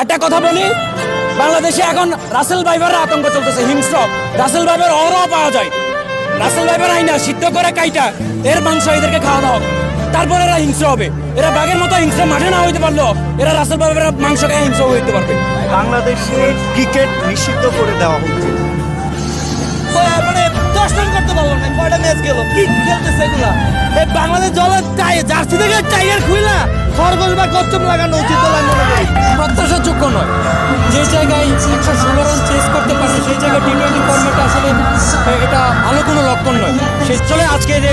একটা কথা বলি, বাংলাদেশে এখন রাসেল ভাইবারের আতঙ্ক চলতেছে, হিংস্র রাসেল ভাইবার অহরহ পাওয়া যায়। রাসেল ভাইবার আইনা সিদ্ধ করে কাইটা এর মাংস এদেরকে খাওয়ানো হোক, তারপরে এরা হিংস্র হবে। এরা বাঘের মতো হিংস্র মাঠে না হইতে পারলো, এরা রাসেল ভাইবারের মাংস খেয়ে হিংস্র হইতে পারবে। বাংলাদেশে ক্রিকেট নিষিদ্ধ করে দেওয়া হচ্ছে, মানে 10 রান করতে পারলো না, কয়টা ম্যাচ গেল, কি খেলতেছে এগুলা? এই বাংলাদেশ দলের জার্সি থেকে টাইগার খুইলা খরগোশ বা কচ্ছপ লাগানো উচিত বলে আমি মনে করি। প্রত্যাশার যোগ্য নয়। যে জায়গায় 116 রান চেস করতে পারবে সেই জায়গায় টি-20 ফর্মেটে আসলে এটা ভালো কোনো লক্ষণ নয়। সেই চলে আজকে যে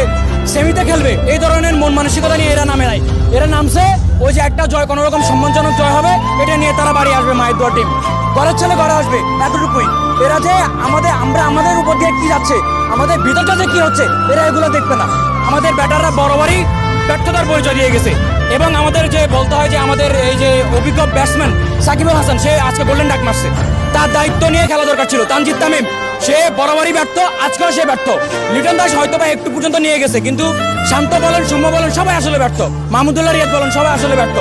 সেমিতে খেলবে এই ধরনের মন মানসিকতা নিয়ে এরা নামে নাই। এরা নামছে ওই যে একটা জয়, কোনো রকম সম্মানজনক জয় হবে এটা নিয়ে তারা বাড়ি আসবে। মায়ের দোয়া টিম ঘরের ছেলে ঘরে আসবে, এতটুকুই। এরা যে আমাদের উপর দিয়ে কি যাচ্ছে, আমাদের ভিতরটা যে কি হচ্ছে, এরা এগুলো দেখবে না। আমাদের ব্যাটাররা বরাবরই ব্যর্থতার পরিচয় দিয়ে গেছে, এবং আমাদের যে বলতে হয় যে আমাদের এই যে অভিজ্ঞ ব্যাটসম্যান সাকিব আল হাসান, সে আজকে গোল্ডেন ডাক মারছে, তার দায়িত্ব নিয়ে খেলা দরকার ছিল। তানজিদ তামিম সে বরাবরই ব্যর্থ, আজকেও সে ব্যর্থ। লিটন দাস হয়তো বা একটু পর্যন্ত নিয়ে গেছে, কিন্তু শান্ত বলেন, সৌম্য বলেন, সবাই আসলে ব্যর্থ। মাহমুদুল্লাহ রিয়াদ বলেন, সবাই আসলে ব্যর্থ।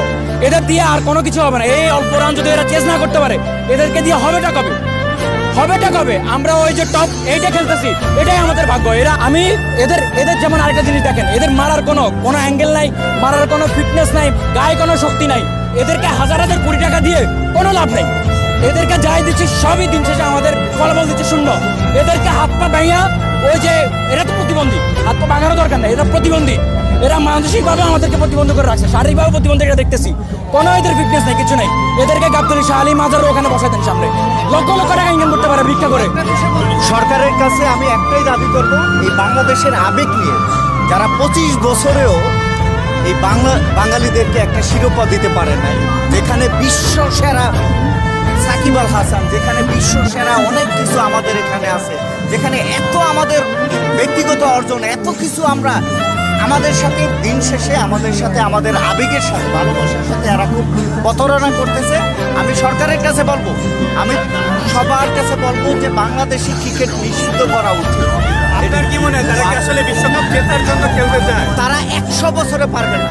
এদের দিয়ে আর কোনো কিছু হবে না। এই অল্প রান যদি এরা চেস না করতে পারে, এদেরকে দিয়ে হবেটা কবে? আমরা ওই যে টপ এইটা খেলতেছি, এটাই আমাদের ভাগ্য। এদের যেমন আরেকটা জিনিস দেখেন, এদের মারার কোনো অ্যাঙ্গেল নাই, মারার কোনো ফিটনেস নাই, গায়ে কোনো শক্তি নাই। এদেরকে হাজার কোটি টাকা দিয়ে কোনো লাভ নেই। এদেরকে যাই দিচ্ছি সবই দিন শেষে আমাদের ফলাফল দিচ্ছে শূন্য। এদেরকে হাত পা ভাঙিয়া ওই যে এরা তো প্রতিবন্ধী, হাত পা ভাঙারও দরকার নেই, এরা প্রতিবন্ধী। এরা মানসিকভাবে আমাদেরকে প্রতিবন্ধ করে রাখছে, শারীরিকভাবে প্রতিবন্ধী এটা দেখতেছি। কোনো এদের ফিটনেস নেই, কিছু নেই। এদেরকে গাবতলী শাহ আলী মাজার ওখানে বসাই দেন সামনে, লক্ষ লক্ষ টাকা ইনকাম করতে পারে ভিক্ষা করে। সরকারের কাছে আমি একটাই দাবি করব, এই বাংলাদেশের আবেগ নিয়ে যারা 25 বছরেও এই বাঙালিদেরকে একটা শিরোপা দিতে পারে নাই, যেখানে বিশ্ব সেরা সাকিব আল হাসান, যেখানে বিশ্ব সেরা অনেক কিছু আমাদের এখানে আছে, যেখানে এত আমাদের ব্যক্তিগত অর্জন, এত কিছু আমরা আমাদের সাথে দিন শেষে আমাদের আবেগের সাথে ভালোবাসার সাথে এরা খুব প্রতারণা করতেছে। আমি সরকারের কাছে বলবো, আমি সবার কাছে বলবো যে বাংলাদেশি ক্রিকেট নিষিদ্ধ করা উচিত। আপনার কি মনে হয় তারা কি আসলে বিশ্বকাপ জেতার জন্য খেলতে চায়? তারা 100 বছরে পারবে না,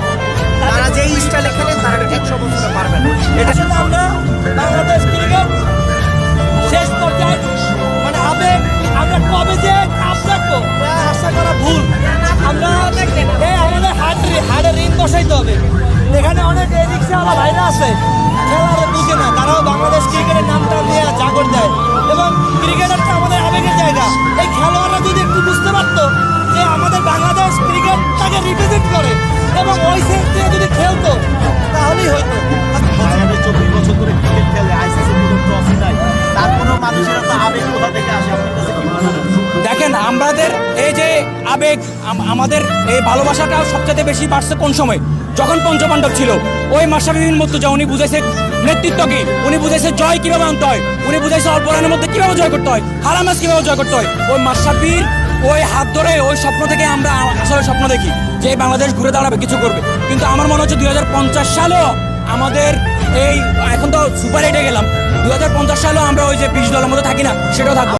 তারা যে স্টাইলে খেলে তারা 100 বছরে পারবে না। এটা শুধু আমরা বাংলাদেশ ক্রিকেট শেষ পর্যায়ে মানে আমরা কবে যে কাপ রাখবো আশা করা ভুল। আমরা আমাদের হাড়ে ঋণ বসাইতে হবে। এখানে অনেক রিক্সাওয়ালা ভাইরা আছে, খেলার বুঝে না, তারাও বাংলাদেশ ক্রিকেটের নামটা নিয়ে জাগর দেয়, এবং ক্রিকেটারটা আমাদের আবেগের জায়গা। এই খেলোয়াড়রা যদি একটু বুঝতে পারতো যে আমাদের বাংলাদেশ ক্রিকেটটাকে রিপ্রেজেন্ট করে এবং ওই সেন্স দিয়ে যদি খেলতো, তাহলেই হয়তো। বাংলাদেশ 24 বছর ধরে ক্রিকেট খেলে, আইসিসি কোনো ট্রফি নাই, তারপরেও মানুষের তো আবেগ কোথা থেকে আসে? আপনার কাছে কি মনে হয়? দেখেন, আমাদের এই যে আবেগ, আমাদের এই ভালোবাসাটা সবচেয়ে বেশি বাড়ছে কোন সময়? যখন পঞ্চপাণ্ডব ছিল, ওই মাশরাফি বিন মুর্তজা উনি বুঝাইছে নেতৃত্ব কি, উনি বুঝাইছে জয় কিভাবে আনতে হয়, উনি বুঝাইছে অল্প রানের মধ্যে কিভাবে জয় করতে হয়, হারা ম্যাচ কিভাবে জয় করতে হয়। ওই মাশরাফির ওই হাত ধরে ওই স্বপ্ন থেকে আমরা আসলে স্বপ্ন দেখি যে বাংলাদেশ ঘুরে দাঁড়াবে, কিছু করবে। কিন্তু আমার মনে হচ্ছে 2050 সালেও আমাদের এই, এখন তো সুপার 8-এ গেলাম, 2050 সালেও আমরা ওই যে 20 দলের মধ্যে থাকি না, সেটাও থাকবো।